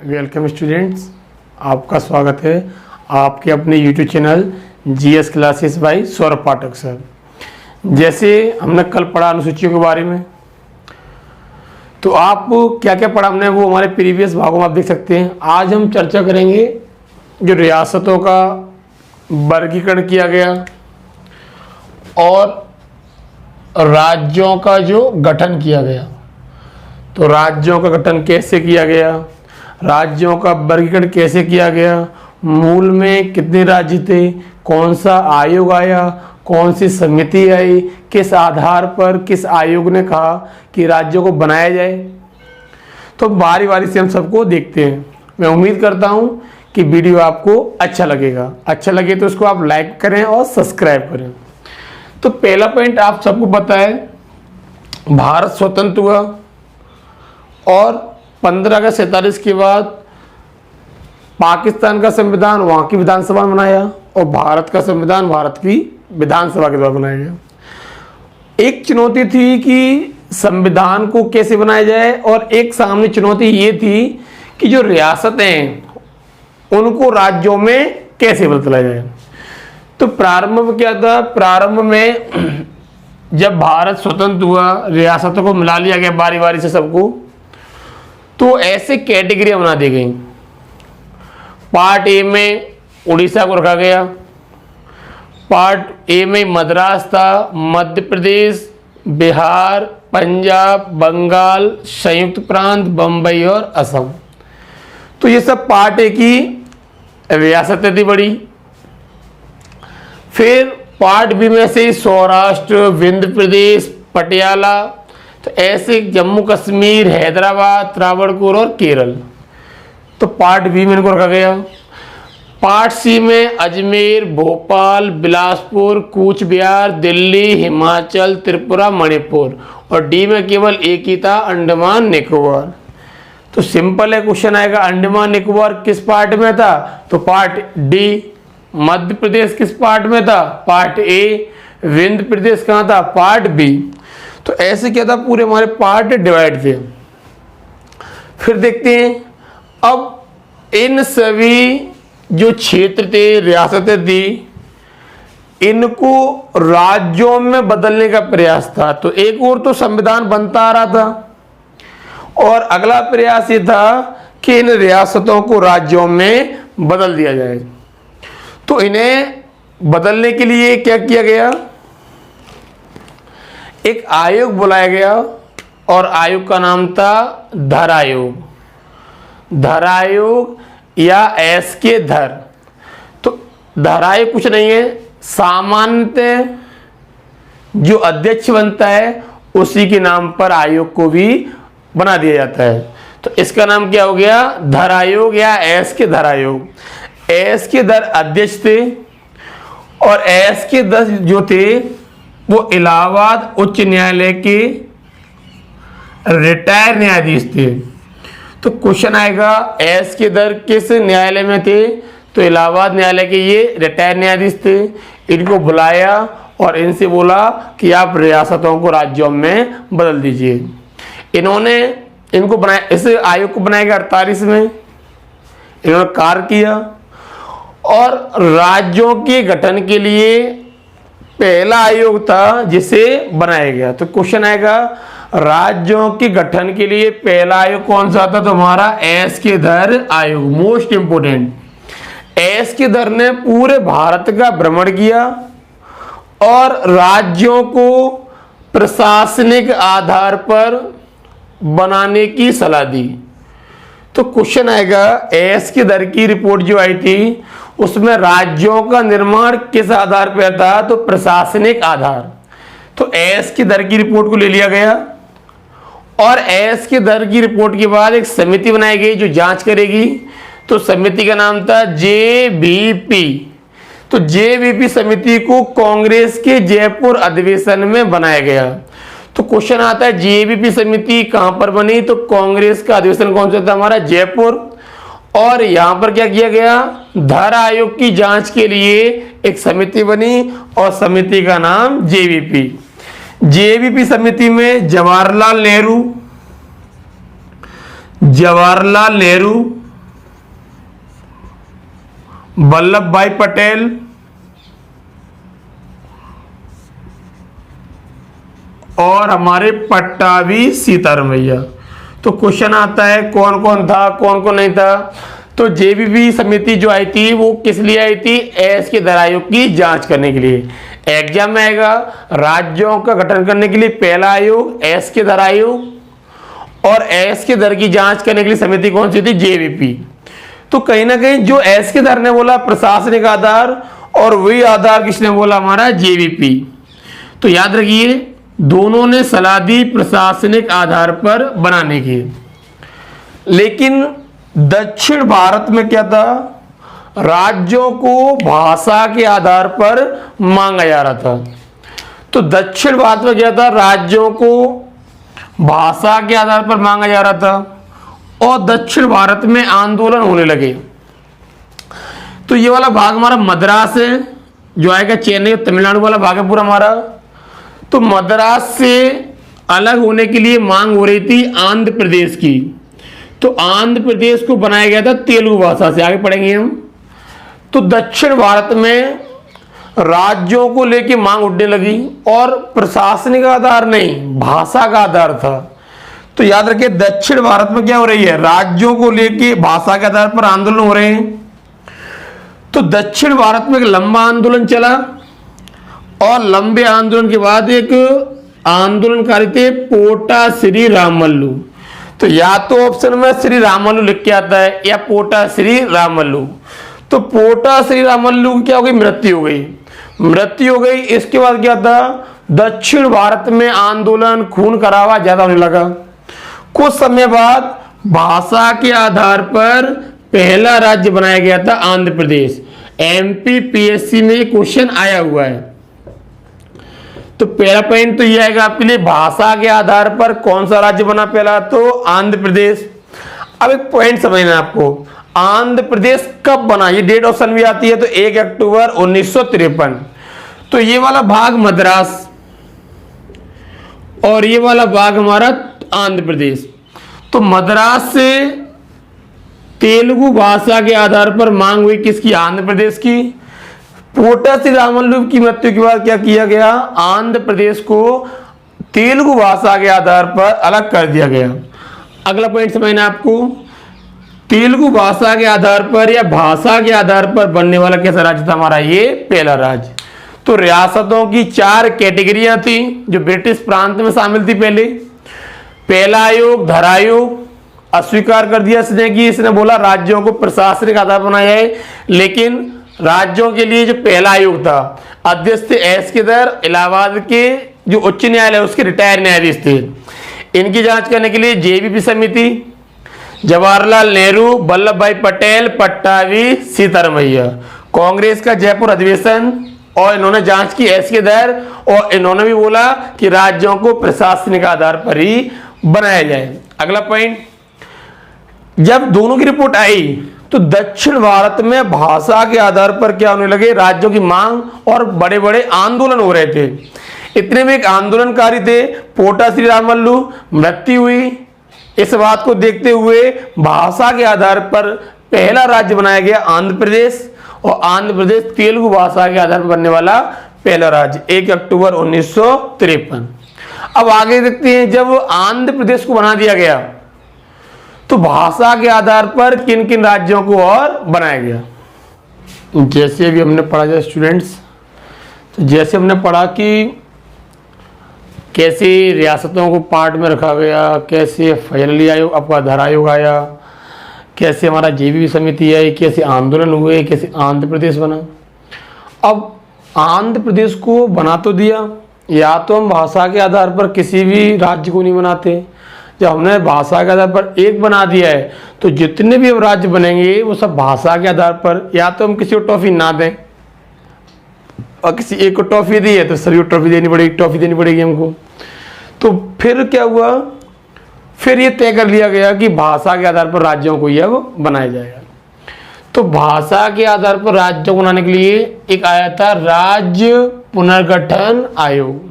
Welcome students, आपका स्वागत है आपके अपने YouTube channel GS classes bye Saurabh पाठक सर। जैसे हमने कल पढ़ा अनुसूचियों के बारे में, तो आप क्या क्या पढ़ा हमने वो हमारे प्रीवियस भागों में आप देख सकते हैं। आज हम चर्चा करेंगे जो रियासतों का वर्गीकरण किया गया और राज्यों का जो गठन किया गया। तो राज्यों का गठन कैसे किया गया, राज्यों का वर्गीकरण कैसे किया गया, मूल में कितने राज्य थे, कौन सा आयोग आया, कौन सी समिति आई, किस आधार पर किस आयोग ने कहा कि राज्यों को बनाया जाए। तो बारी बारी से हम सबको देखते हैं। मैं उम्मीद करता हूं कि वीडियो आपको अच्छा लगेगा। अच्छा लगे तो उसको आप लाइक करें और सब्सक्राइब करें। तो पहला पॉइंट आप सबको पता है, भारत स्वतंत्र हुआ और 15 अगस्त 47 के बाद पाकिस्तान का संविधान वहाँ की विधानसभा में बनाया और भारत का संविधान भारत की विधानसभा के द्वारा बनाया गया। एक चुनौती थी कि संविधान को कैसे बनाया जाए और एक सामने चुनौती ये थी कि जो रियासतें हैं उनको राज्यों में कैसे बदला जाए। तो प्रारंभ में क्या था, प्रारंभ में जब भारत स्वतंत्र हुआ, रियासतों को मिला लिया गया बारी बारी से सबको, तो ऐसे कैटेगरी बना दी गई। पार्ट ए में उड़ीसा को रखा गया, पार्ट ए में मद्रास था, मध्य प्रदेश, बिहार, पंजाब, बंगाल, संयुक्त प्रांत, बम्बई और असम। तो ये सब पार्ट ए की रियासतें थी बड़ी। फिर पार्ट बी में से सौराष्ट्र, विंध्य प्रदेश, पटियाला, तो ऐसे जम्मू कश्मीर, हैदराबाद, त्रावणकोर और केरल। तो पार्ट बी में इनको रखा गया। पार्ट सी में अजमेर, भोपाल, बिलासपुर, कूच बिहार, दिल्ली, हिमाचल, त्रिपुरा, मणिपुर, और डी में केवल एक ही था, अंडमान निकोबार। तो सिंपल है, क्वेश्चन आएगा अंडमान निकोबार किस पार्ट में था, तो पार्ट डी। मध्य प्रदेश किस पार्ट में था, पार्ट ए। विंध्य प्रदेश कहाँ था, पार्ट बी। तो ऐसे क्या था, पूरे हमारे पार्ट डिवाइड थे। फिर देखते हैं अब इन सभी जो क्षेत्र थे, रियासतें थी, इनको राज्यों में बदलने का प्रयास था। तो एक और तो संविधान बनता आ रहा था और अगला प्रयास ये था कि इन रियासतों को राज्यों में बदल दिया जाए। तो इन्हें बदलने के लिए क्या किया गया, एक आयोग बुलाया गया और आयोग का नाम था धर आयोग। धर आयोग या एस के धर। तो धर आयोग कुछ नहीं है, सामान्यतः जो अध्यक्ष बनता है उसी के नाम पर आयोग को भी बना दिया जाता है। तो इसका नाम क्या हो गया, धर आयोग या एस के धर आयोग। एस के धर अध्यक्ष थे और एस के धर जो थे वो इलाहाबाद उच्च न्यायालय के रिटायर न्यायाधीश थे। तो क्वेश्चन आएगा एस के धर किस न्यायालय में थे, तो इलाहाबाद न्यायालय के ये रिटायर न्यायाधीश थे। इनको बुलाया और इनसे बोला कि आप रियासतों को राज्यों में बदल दीजिए। इन्होंने इनको बनाया, इस आयोग को बनाया गया 48 में। इन्होंने कार्य किया और राज्यों के गठन के लिए पहला आयोग था जिसे बनाया गया। तो क्वेश्चन आएगा राज्यों के गठन के लिए पहला आयोग कौन सा था, तो हमारा एस के धर आयोग। मोस्ट इंपोर्टेंट, एस के धर ने पूरे भारत का भ्रमण किया और राज्यों को प्रशासनिक आधार पर बनाने की सलाह दी। तो क्वेश्चन आएगा एस के धर की रिपोर्ट जो आई थी उसमें राज्यों का निर्माण किस आधार पर था, तो प्रशासनिक आधार। तो एस के धर की रिपोर्ट को ले लिया गया और एस के धर की रिपोर्ट के बाद एक समिति बनाई गई जो जांच करेगी। तो समिति का नाम था जेबीपी। तो जेबीपी समिति को कांग्रेस के जयपुर अधिवेशन में बनाया गया। तो क्वेश्चन आता है जेबीपी समिति कहां पर बनी, तो कांग्रेस का अधिवेशन कौन सा था, हमारा जयपुर। और यहां पर क्या किया गया, धर आयोग की जांच के लिए एक समिति बनी और समिति का नाम जेबीपी। जेबीपी समिति में जवाहरलाल नेहरू, वल्लभ भाई पटेल और हमारे पट्टाभी सीतारमैया। तो क्वेश्चन आता है कौन कौन था, कौन कौन नहीं था। तो जेबीवी समिति जो आई थी वो किस लिए आई थी? एस के दर आयोग की जांच करने के लिए। एग्जाम में आएगा राज्यों का गठन करने के लिए पहला आयोग एस के दर आयोग, और एस के दर की जांच करने के लिए समिति कौन सी थी? जेबीपी। तो कहीं ना कहीं जो एस के दर ने बोला प्रशासनिक आधार, और वही आधार किसने बोला? हमारा जेबीपी। तो याद रखिए दोनों ने सलाह दी प्रशासनिक आधार पर बनाने की। लेकिन दक्षिण भारत में क्या था? राज्यों को भाषा के आधार पर मांगा जा रहा था। तो दक्षिण भारत में क्या था? राज्यों को भाषा के आधार पर मांगा जा रहा था, और दक्षिण भारत में आंदोलन होने लगे। तो ये वाला भाग हमारा मद्रास है, जो आएगा चेन्नई तमिलनाडु वाला भाग है पूरा हमारा। तो मद्रास से अलग होने के लिए मांग हो रही थी आंध्र प्रदेश की। तो आंध्र प्रदेश को बनाया गया था तेलुगु भाषा से। आगे पढ़ेंगे हम। तो दक्षिण भारत में राज्यों को लेकर मांग उठने लगी, और प्रशासनिक आधार नहीं भाषा का आधार था। तो याद रखिए दक्षिण भारत में क्या हो रही है? राज्यों को लेकर भाषा के आधार पर आंदोलन हो रहे हैं। तो दक्षिण भारत में एक लंबा आंदोलन चला, और लंबे आंदोलन के बाद एक आंदोलनकारी थे पोटा श्री रामल्लू। तो या तो ऑप्शन में श्री रामल्लू लिख के आता है, या पोटा श्री रामल्लू। तो पोटा श्री रामल्लू की क्या हो गई? मृत्यु हो गई। मृत्यु हो गई। इसके बाद क्या था? दक्षिण भारत में आंदोलन खून खराबा ज्यादा होने लगा। कुछ समय बाद भाषा के आधार पर पहला राज्य बनाया गया था आंध्र प्रदेश। एमपीपीएससी में क्वेश्चन आया हुआ है। तो पहला पॉइंट तो ये आएगा आपके लिए, भाषा के आधार पर कौन सा राज्य बना पहला? तो आंध्र प्रदेश। अब एक पॉइंट समझना आपको, आंध्र प्रदेश कब बना? ये डेट ऑप्शन भी आती है। तो 1 अक्टूबर 1953। तो ये वाला भाग मद्रास, और ये वाला भाग हमारा आंध्र प्रदेश। तो मद्रास से तेलुगु भाषा के आधार पर मांग हुई किसकी? आंध्र प्रदेश की। पोटा श्री रामल्लू की मृत्यु के बाद क्या किया गया? आंध्र प्रदेश को तेलुगु भाषा के आधार पर अलग कर दिया गया। अगला पॉइंट समझना आपको, तेलुगु भाषा के आधार पर या भाषा के आधार पर बनने वाला कैसा राज्य था हमारा? ये पहला राज्य। तो रियासतों की 4 कैटेगरियां थी जो ब्रिटिश प्रांत में शामिल थी। पहला आयोग धर आयोग अस्वीकार कर दिया इसने, कि इसने बोला राज्यों को प्रशासनिक आधार बनाया है। लेकिन राज्यों के लिए जो पहला आयोग था, अध्यक्ष थे एस के दर, इलाहाबाद के जो उच्च न्यायालय उसके रिटायर्ड न्यायाधीश थे। इनकी जांच करने के लिए जेबीपी समिति, जवाहरलाल नेहरू, वल्लभ भाई पटेल, पट्टाभी सीतारमैया। कांग्रेस का जयपुर अधिवेशन, और इन्होंने जांच की एस के दर, और इन्होंने भी बोला कि राज्यों को प्रशासनिक आधार पर ही बनाया जाए। अगला पॉइंट, जब दोनों की रिपोर्ट आई तो दक्षिण भारत में भाषा के आधार पर क्या होने लगे? राज्यों की मांग, और बड़े बड़े आंदोलन हो रहे थे। इतने में एक आंदोलनकारी थे पोटा श्री रामल्लू, मृत्यु हुई। इस बात को देखते हुए भाषा के आधार पर पहला राज्य बनाया गया आंध्र प्रदेश, और आंध्र प्रदेश तेलुगु भाषा के आधार पर बनने वाला पहला राज्य 1 अक्टूबर 1953। अब आगे देखते हैं, जब आंध्र प्रदेश को बना दिया गया तो भाषा के आधार पर किन किन राज्यों को और बनाया गया। जैसे अभी हमने पढ़ा जाए स्टूडेंट्स, तो जैसे हमने पढ़ा कि कैसे रियासतों को पार्ट में रखा गया, कैसे फजल अली आयोग आपका धर आयोग आया, कैसे हमारा जेबीपी समिति आई, कैसे आंदोलन हुए, कैसे आंध्र प्रदेश बना। अब आंध्र प्रदेश को बना तो दिया, या तो हम भाषा के आधार पर किसी भी राज्य को नहीं बनाते। जब हमने भाषा के आधार पर एक बना दिया है तो जितने भी अब राज्य बनेंगे वो सब भाषा के आधार पर, या तो हम किसी को टॉफी ना दें, और किसी एक को टॉफी दी है तो सभी को टॉफी देनी पड़ेगी, टॉफी देनी पड़ेगी हमको। तो फिर क्या हुआ? फिर ये तय कर लिया गया कि भाषा के आधार पर राज्यों को यह बनाया जाएगा। तो भाषा के आधार पर राज्यों को बनाने के लिए एक आया था राज्य पुनर्गठन आयोग।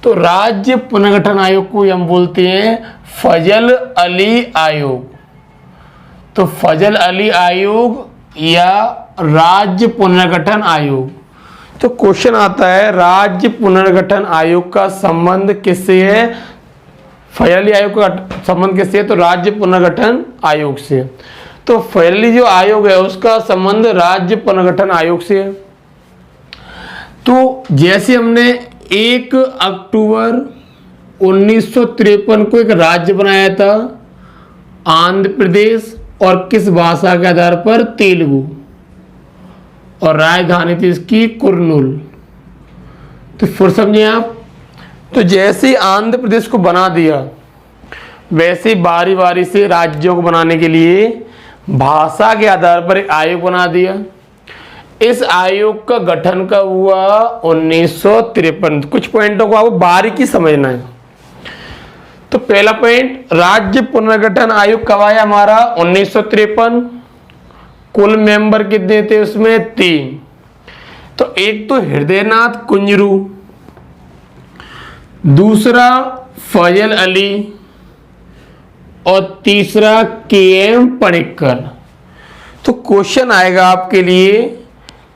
तो राज्य पुनर्गठन आयोग को हम बोलते हैं फजल अली आयोग। तो फजल अली आयोग या राज्य पुनर्गठन आयोग। तो क्वेश्चन आता है राज्य पुनर्गठन आयोग का संबंध किससे है? फैयाली आयोग का संबंध किससे है? तो राज्य पुनर्गठन आयोग से। तो फैयाली जो आयोग है उसका संबंध राज्य पुनर्गठन आयोग से है। तो जैसे हमने 1 अक्टूबर 1953 को एक राज्य बनाया था आंध्र प्रदेश, और किस भाषा के आधार पर? तेलुगु, और राजधानी थी इसकी कुर्नूल। तो फिर समझिए आप, तो जैसे आंध्र प्रदेश को बना दिया वैसे बारी बारी से राज्यों को बनाने के लिए भाषा के आधार पर एक आयोग बना दिया। इस आयोग का गठन कब हुआ? 1953। कुछ पॉइंटों को आपको बारीकी समझना है। तो पहला पॉइंट, राज्य पुनर्गठन आयोग कब आया हमारा? 1953। कुल मेंबर कितने थे उसमें? 3। तो एक तो हृदयनाथ कुंजरू, दूसरा फजल अली, और तीसरा KM पणिक्कर। तो क्वेश्चन आएगा आपके लिए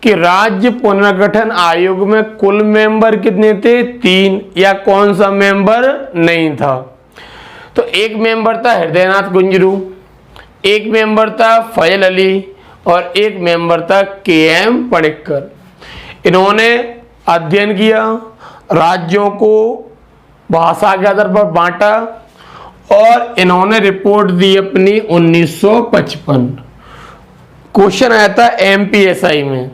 कि राज्य पुनर्गठन आयोग में कुल मेंबर कितने थे? 3, या कौन सा मेंबर नहीं था? तो एक मेंबर था हृदयनाथ कुंजरू, एक मेंबर था फजल अली, और एक मेंबर था KM पणिक्कर। इन्होंने अध्ययन किया, राज्यों को भाषा के आधार पर बांटा, और इन्होंने रिपोर्ट दी अपनी 1955। क्वेश्चन आया था MPSI में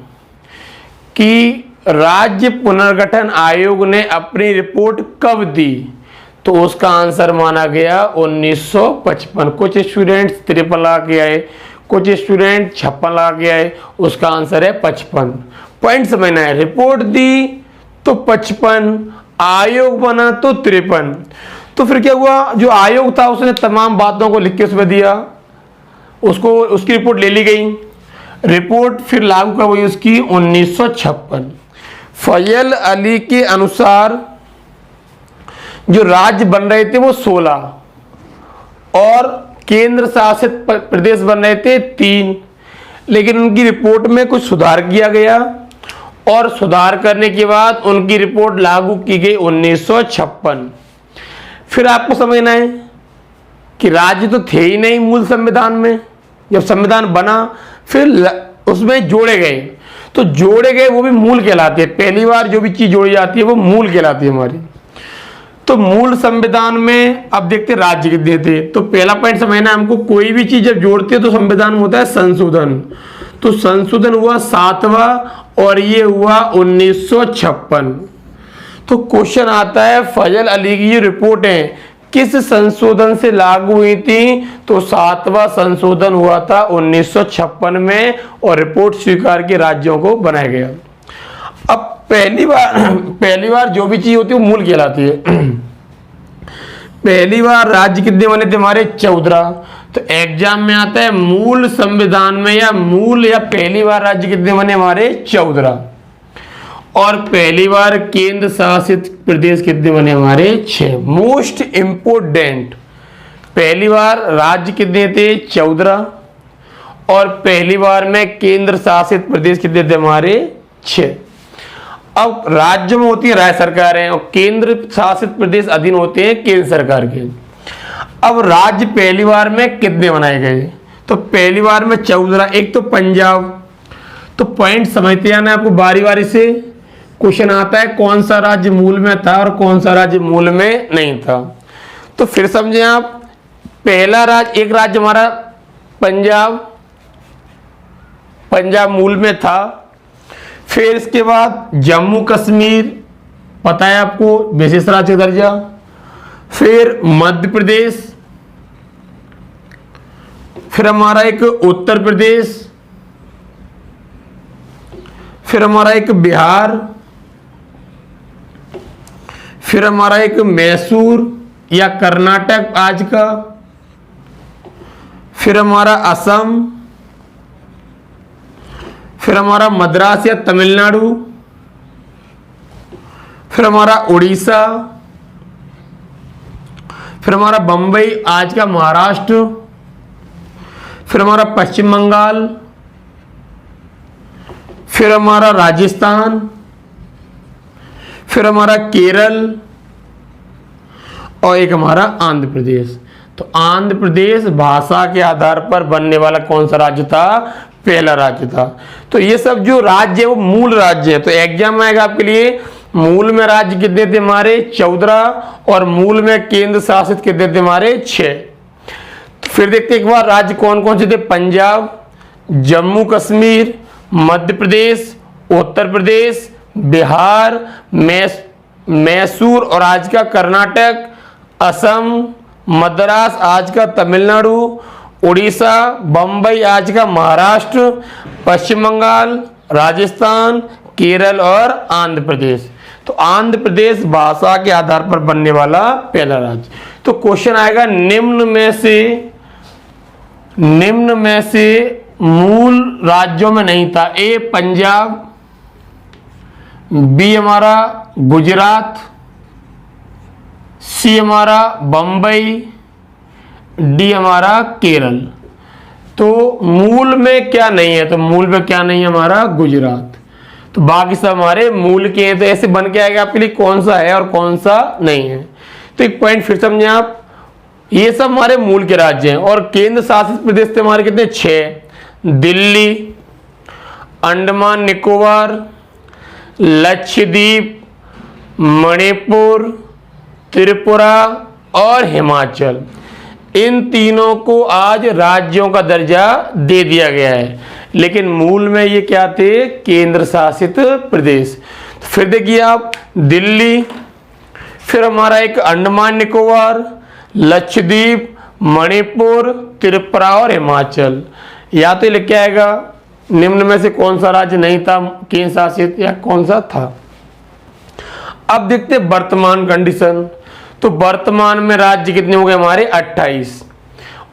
कि राज्य पुनर्गठन आयोग ने अपनी रिपोर्ट कब दी? तो उसका आंसर माना गया 1955। कुछ स्टूडेंट्स 53 लगा के आए, कुछ स्टूडेंट 56 लगा के आए, उसका आंसर है 55। पॉइंट समझना है, रिपोर्ट दी तो 55, आयोग बना तो 53। तो फिर क्या हुआ? जो आयोग था उसने तमाम बातों को लिख के उसमें दिया, उसको उसकी रिपोर्ट ले ली गई। रिपोर्ट फिर लागू कब हुई उसकी? 1956। फजल अली के अनुसार जो राज्य बन रहे थे वो 16, और केंद्र शासित प्रदेश बन रहे थे 3, लेकिन उनकी रिपोर्ट में कुछ सुधार किया गया, और सुधार करने के बाद उनकी रिपोर्ट लागू की गई 1956। फिर आपको समझना है कि राज्य तो थे ही नहीं मूल संविधान में। जब संविधान बना फिर उसमें जोड़े गए, तो जोड़े गए वो भी मूल कहलाते हैं। पहली बार जो भी चीज जोड़ी जाती है वो मूल कहलाती है हमारी। तो मूल संविधान में अब देखते राज्य कितने थे। तो पहला पॉइंट समझना है हमको, कोई भी चीज जब जोड़ते हैं तो संविधान में होता है संशोधन। तो संशोधन हुआ 7वां, और ये हुआ 1956। तो क्वेश्चन आता है फजल अली की ये रिपोर्ट है किस संशोधन से लागू हुई थी? तो 7वां संशोधन हुआ था 1956 में, और रिपोर्ट स्वीकार के राज्यों को बनाया गया। अब पहली बार जो भी चीज होती है वो मूल कहलाती है। पहली बार राज्य कितने बने थे हमारे? 14। तो एग्जाम में आता है मूल संविधान में या पहली बार राज्य कितने बने हमारे? 14। और पहली बार केंद्र शासित प्रदेश कितने बने हमारे? 6। मोस्ट इंपोर्टेंट, पहली बार राज्य कितने थे? 14, और पहली बार में केंद्र शासित प्रदेश कितने थे हमारे? 6। अब राज्य में होती है राज्य सरकारें, और केंद्र शासित प्रदेश अधीन होते हैं केंद्र सरकार के। अब राज्य पहली बार में कितने बनाए गए? तो पहली बार में 14। एक तो पंजाब। तो पॉइंट समझते आना आपको बारी बारी से। क्वेश्चन आता है कौन सा राज्य मूल में था और कौन सा राज्य मूल में नहीं था। तो फिर समझें आप, पहला राज्य, एक राज्य हमारा पंजाब मूल में था। फिर इसके बाद जम्मू कश्मीर, पता है आपको, विशेष राज्य का दर्जा। फिर मध्य प्रदेश, फिर हमारा एक उत्तर प्रदेश, फिर हमारा एक बिहार, फिर हमारा एक मैसूर या कर्नाटक आज का, फिर हमारा असम, फिर हमारा मद्रास या तमिलनाडु, फिर हमारा उड़ीसा, फिर हमारा बंबई आज का महाराष्ट्र, फिर हमारा पश्चिम बंगाल, फिर हमारा राजस्थान, फिर हमारा केरल और एक हमारा आंध्र प्रदेश। तो आंध्र प्रदेश भाषा के आधार पर बनने वाला कौन सा राज्य था? पहला राज्य था। तो ये सब जो राज्य है वो मूल राज्य है। तो एग्जाम में आएगा आपके लिए मूल में राज्य कितने थे हमारे? 14 और मूल में केंद्र शासित कितने थे हमारे? 6। तो फिर देखते एक बार राज्य कौन कौन से थे? पंजाब, जम्मू कश्मीर, मध्य प्रदेश, उत्तर प्रदेश, बिहार, मैसूर और आज का कर्नाटक, असम, मद्रास आज का तमिलनाडु, उड़ीसा, बम्बई आज का महाराष्ट्र, पश्चिम बंगाल, राजस्थान, केरल और आंध्र प्रदेश। तो आंध्र प्रदेश भाषा के आधार पर बनने वाला पहला राज्य। तो क्वेश्चन आएगा निम्न में से मूल राज्यों में नहीं था। ए पंजाब, बी हमारा गुजरात, सी हमारा बम्बई, डी हमारा केरल। तो मूल में क्या नहीं है? तो मूल में क्या नहीं है हमारा? गुजरात। तो बाकी सब हमारे मूल के हैं। तो ऐसे बन के आएगा आपके लिए कौन सा है और कौन सा नहीं है। तो एक पॉइंट फिर समझें आप, ये सब हमारे मूल के राज्य हैं और केंद्र शासित प्रदेश थे हमारे कितने? 6। दिल्ली, अंडमान निकोबार, लक्षद्वीप, मणिपुर, त्रिपुरा और हिमाचल। इन तीनों को आज राज्यों का दर्जा दे दिया गया है, लेकिन मूल में ये क्या थे? केंद्र शासित प्रदेश। तो फिर देखिए आप, दिल्ली, फिर हमारा एक अंडमान निकोबार, लक्षद्वीप, मणिपुर, त्रिपुरा और हिमाचल। या तो लिख के आएगा निम्न में से कौन सा राज्य नहीं था केंद्र शासित या कौन सा था। अब देखते हैं वर्तमान कंडीशन। तो वर्तमान में राज्य कितने हो गए हमारे? 28।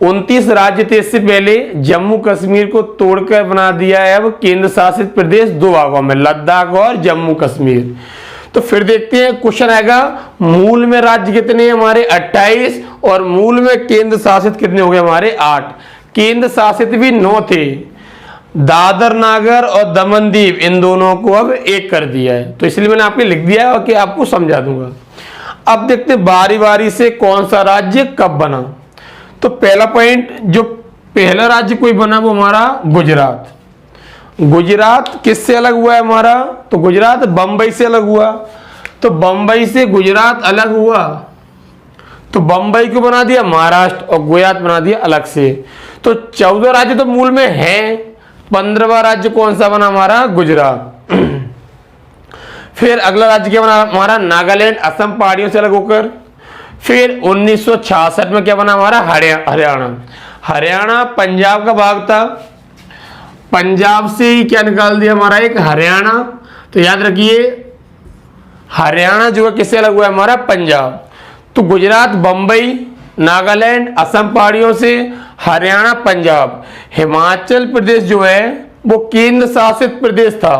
29 राज्य थे इससे पहले, जम्मू कश्मीर को तोड़कर बना दिया है अब केंद्र शासित प्रदेश 2 भागों में, लद्दाख और जम्मू कश्मीर। तो फिर देखते हैं क्वेश्चन आएगा मूल में राज्य कितने हमारे? 28 और मूल में केंद्र शासित कितने हो गए हमारे? 8। केंद्र शासित भी 9 थे, दादर नागर और दमन दीव, इन दोनों को अब एक कर दिया है। तो इसलिए मैंने आपको लिख दिया है कि आपको समझा दूंगा। अब देखते हैं बारी बारी से कौन सा राज्य कब बना। तो पहला पॉइंट, जो पहला राज्य कोई बना वो हमारा गुजरात। गुजरात किससे अलग हुआ है हमारा? तो गुजरात बंबई से अलग हुआ। तो बंबई से गुजरात अलग हुआ तो बंबई को बना दिया महाराष्ट्र और गुजरात बना दिया अलग से। तो 14 राज्य तो मूल में है, 15वां राज्य कौन सा बना हमारा? गुजरात। फिर अगला राज्य क्या बना हमारा? नागालैंड, असम पहाड़ियों से अलग होकर। फिर 1966 में क्या बना हमारा? हरियाणा। हरियाणा पंजाब का भाग था, पंजाब से ही क्या निकाल दिया हमारा? एक हरियाणा। तो याद रखिए हरियाणा जो है किससे अलग हुआ है हमारा? पंजाब। तो गुजरात बंबई, नागालैंड असम पहाड़ियों से, हरियाणा पंजाब। हिमाचल प्रदेश जो है वो केंद्र शासित प्रदेश था,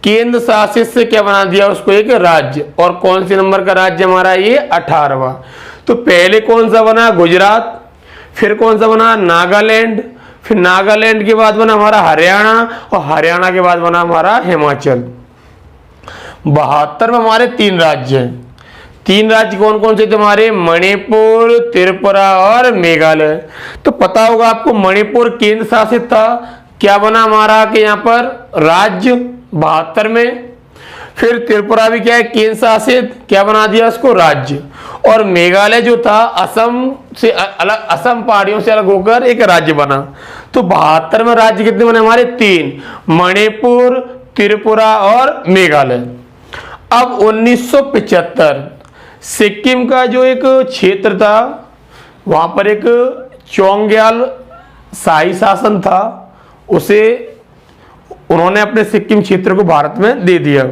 केंद्र शासित से क्या बना दिया उसको? एक राज्य। और कौन से नंबर का राज्य हमारा? ये 18वां। तो पहले कौन सा बना? गुजरात। फिर कौन सा बना? नागालैंड। फिर नागालैंड के बाद बना हमारा हरियाणा और हरियाणा के बाद बना हमारा हिमाचल। 72 में हमारे 3 राज्य हैं। 3 राज्य कौन कौन से थे हमारे? मणिपुर, त्रिपुरा और मेघालय। तो पता होगा आपको मणिपुर केंद्र शासित था, क्या बना हमारा कि यहाँ पर राज्य 72 में। फिर त्रिपुरा भी क्या है? केंद्र शासित, क्या बना दिया उसको? राज्य। और मेघालय जो था असम से अलग, असम पहाड़ियों से अलग होकर एक राज्य बना। तो 72 में राज्य कितने बने हमारे? 3, मणिपुर, त्रिपुरा और मेघालय। अब 1975 सिक्किम का जो एक क्षेत्र था वहां पर एक चोंग्याल शाही शासन था, उसे उन्होंने अपने सिक्किम क्षेत्र को भारत में दे दिया।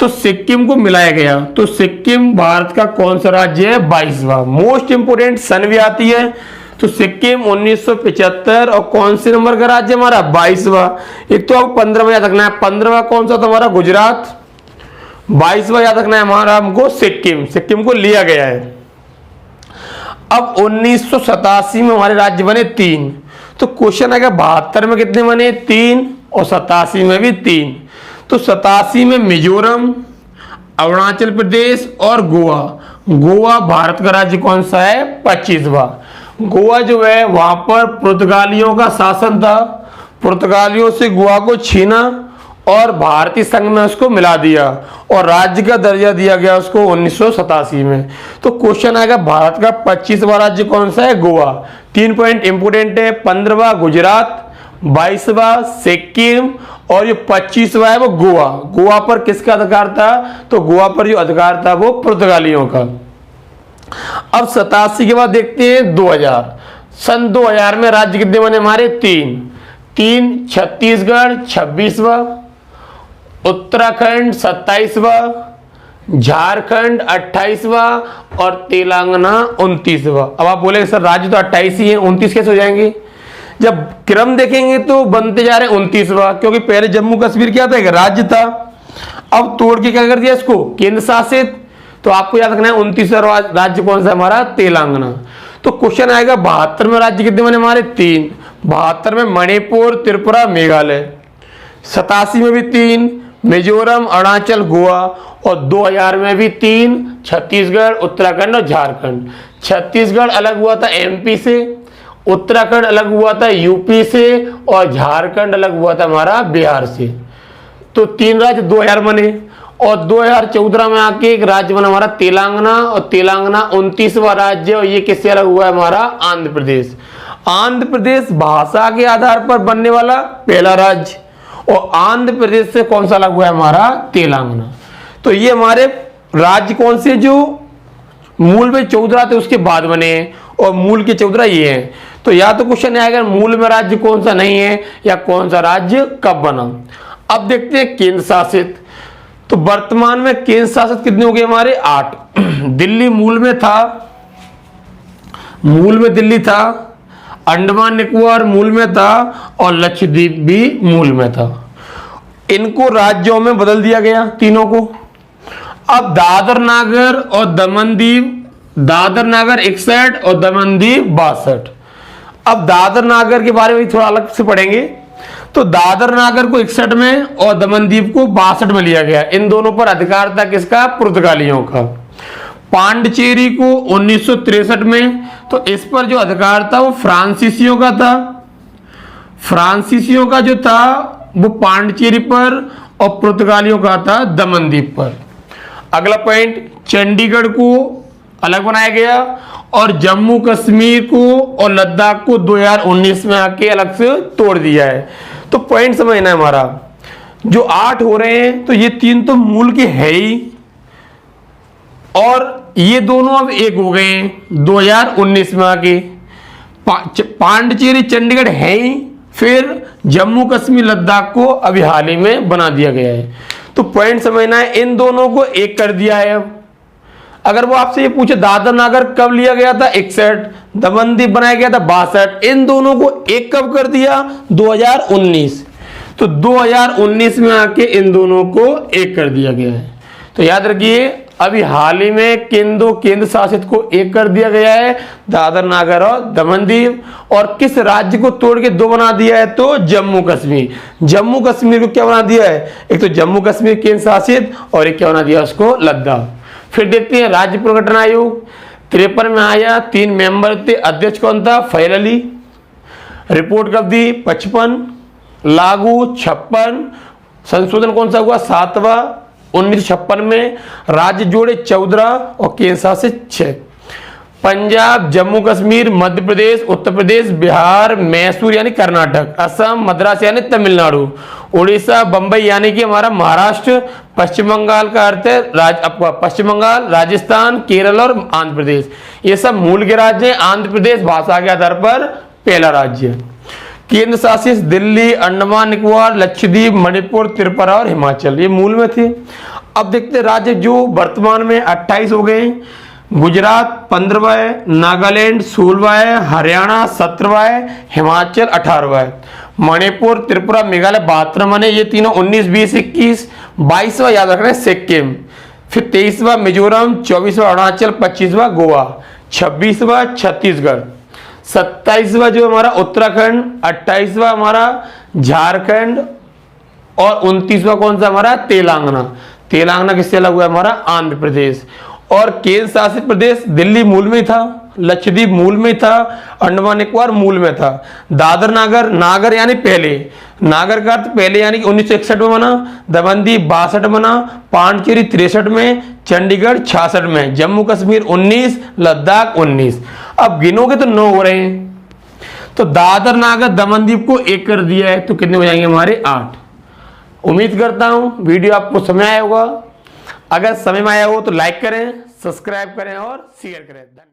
तो सिक्किम को मिलाया गया। तो सिक्किम भारत का कौन सा राज्य है? 22वां। मोस्ट इंपोर्टेंट सन भी आती है। तो सिक्किम 1975 और कौन से नंबर का राज्य हमारा? 22वां। एक तो अब 15वां याद रखना है। 15वां कौन सा था हमारा? गुजरात। 22वां याद रखना है हमारा हमको सिक्किम। सिक्किम को लिया गया है। अब 1987 में हमारे राज्य बने 3। तो क्वेश्चन आएगा 72 में कितने बने? 3। और 87 में भी 3। तो 87 में मिजोरम, अरुणाचल प्रदेश और गोवा। गोवा भारत का राज्य कौन सा है? 25वां। गोवा जो है वहां पर पुर्तगालियों का शासन था, पुर्तगालियों से गोवा को छीना और भारतीय संघ में उसको मिला दिया और राज्य का दर्जा दिया गया उसको 1987 में। तो क्वेश्चन आएगा भारत का 25वां राज्य कौन सा है? गोवा। 3 पॉइंट इंपोर्टेंट है, 15वां गुजरात, 22वां सिक्किम और जो 25वां है वो गोवा। गोवा पर किसका अधिकार था? तो गोवा पर जो अधिकार था वो पुर्तगालियों का। अब 87 के बाद देखते हैं 2000। सन 2000 में राज्य कितने बने हमारे? 3। छत्तीसगढ़ 26वां, उत्तराखंड 27वां, झारखंड 28वां और तेलंगाना 29वां। अब आप बोलेंगे सर राज्य तो 28 ही है, 29 कैसे हो जाएंगे? जब क्रम देखेंगे तो बनते जा रहे हैं 29वां, क्योंकि पहले जम्मू कश्मीर क्या था? एक राज्य था, अब तोड़ के क्या कर दिया इसको? केंद्र शासित। तो आपको याद रखना है 29वां राज्य कौन सा हमारा? तेलंगाना। तो क्वेश्चन आएगा 72 में राज्य कितने बने हमारे? 3। 72 में मणिपुर, त्रिपुरा, मेघालय। 87 में भी 3, मिजोरम, अरुणाचल, गोवा। और 2000 में भी 3, छत्तीसगढ़, उत्तराखंड और झारखंड। छत्तीसगढ़ अलग हुआ था एमपी से, उत्तराखंड अलग हुआ था यूपी से और झारखंड अलग हुआ था हमारा बिहार से। तो 3 राज्य 2000 बने और 2014 में आके एक राज्य बना हमारा तेलंगाना, और तेलंगाना 29वां राज्य, और ये किससे अलग हुआ है हमारा? आंध्र प्रदेश। आंध्र प्रदेश भाषा के आधार पर बनने वाला पहला राज्य, और आंध्र प्रदेश से कौन सा अलग हुआ है हमारा? तेलंगाना। तो ये हमारे राज्य कौन से जो मूल में 14 थे उसके बाद बने हैं, और मूल के 14 ये हैं। तो या तो क्वेश्चन आएगा मूल में राज्य कौन सा नहीं है, या कौन सा राज्य कब बना। अब देखते हैं केंद्र शासित। तो वर्तमान में केंद्र शासित कितने हो गए हमारे? 8। दिल्ली मूल में था, मूल में दिल्ली था, अंडमान निकोबार मूल में था और लक्षद्वीप भी मूल में था। इनको राज्यों में बदल दिया गया तीनों को। अब दादर नागर और दमनदीव, दादर नागर 61 और दमनदीव 62। अब दादर नागर के बारे में थोड़ा अलग से पढ़ेंगे। तो दादर नागर को 61 में और दमनदीव को 62 में लिया गया। इन दोनों पर अधिकार था किसका? पुर्तगालियों का। पांडिचेरी को 1963 में, तो इस पर जो अधिकार था वो फ्रांसीसियों का था। फ्रांसीसियों का जो था वो पांडिचेरी पर और पुर्तगालियों का था दमनदीप पर। अगला पॉइंट, चंडीगढ़ को अलग बनाया गया और जम्मू कश्मीर को और लद्दाख को 2019 में आके अलग से तोड़ दिया है। तो पॉइंट समझना है हमारा, जो 8 हो रहे हैं तो ये 3 तो मूल के है ही, और ये दोनों अब एक हो गए हैं 2019 में आके। पांडिचेरी चंडीगढ़ है ही, फिर जम्मू कश्मीर लद्दाख को अभी हाल ही में बना दिया गया है। तो पॉइंट समझना है, इन दोनों को एक कर दिया है। अब अगर वो आपसे ये पूछे दादर नागर कब लिया गया था? 61। दमनदीप बनाया गया था 62। इन दोनों को एक कब कर दिया? 2019। तो 2019 में आके इन दोनों को एक कर दिया गया है। तो याद रखिए अभी हाल ही में केंद्र शासित को एक कर दिया गया है, दादर नागर और दमनदीप। और किस राज्य को तोड़ के 2 बना दिया है? तो जम्मू कश्मीर। जम्मू कश्मीर को क्या बना दिया है? एक तो जम्मू कश्मीर केंद्र शासित और एक क्या बना दिया उसको? लद्दाख। फिर देखते हैं राज्य पुनर्गठन आयोग 53 में आया, 3 मेंबर थे। अध्यक्ष कौन था? फैल अली। रिपोर्ट कब दी? 55। लागू 56। संशोधन कौन सा हुआ? 7वां 1956 में। राज्य जोड़े 14 और केंद्र शासित 6। पंजाब, जम्मू कश्मीर, मध्य प्रदेश, उत्तर प्रदेश, बिहार, मैसूर यानी कर्नाटक, असम, मद्रास यानी तमिलनाडु, उड़ीसा, बंबई यानी कि हमारा महाराष्ट्र, पश्चिम बंगाल का अर्थ है पश्चिम बंगाल, राजस्थान, केरल और आंध्र प्रदेश। ये सब मूल के राज्य हैं। आंध्र प्रदेश भाषा के आधार पर पहला राज्य। केंद्र शासित दिल्ली, अंडमान निकोबार, लक्षद्वीप, मणिपुर, त्रिपुरा और हिमाचल, ये मूल में थे। अब देखते राज्य जो वर्तमान में 28 हो गए। गुजरात 15वां है, नागालैंड 16वां है, हरियाणा 17वां है, हिमाचल 18वां है, मणिपुर, त्रिपुरा, मेघालय 72 बने। ये तीनों 19, 20, 21। 22वां याद रखना है सिक्किम। फिर 23वां मिजोरम, 24वां अरुणाचल, 25वां गोवा, 26वां छत्तीसगढ़, 27वां जो हमारा उत्तराखंड, 28वां हमारा झारखंड और 29वां कौन सा हमारा, तेलंगाना। तेलंगाना किससे अलग हुआ हमारा, आंध्र प्रदेश। और केंद्र शासित प्रदेश दिल्ली मूल में था, लक्षद्वीप मूल में था, अंडमान निकोबार मूल में था। दादर नागर, नागर यानी पहले, नागर का अर्थ पहले यानी 1961 में बना, दमनदीप 62 बना, पांडिचेरी 63 में, चंडीगढ़ 66 में, जम्मू कश्मीर 19, लद्दाख 19। अब गिनोगे तो 9 हो रहे हैं। तो दादर नागर दमनदीप को 1 कर दिया है, तो कितने हो जाएंगे हमारे, 8। उम्मीद करता हूं वीडियो आपको समझ आया होगा। अगर समझ में आया हो तो लाइक करें, सब्सक्राइब करें और शेयर करें।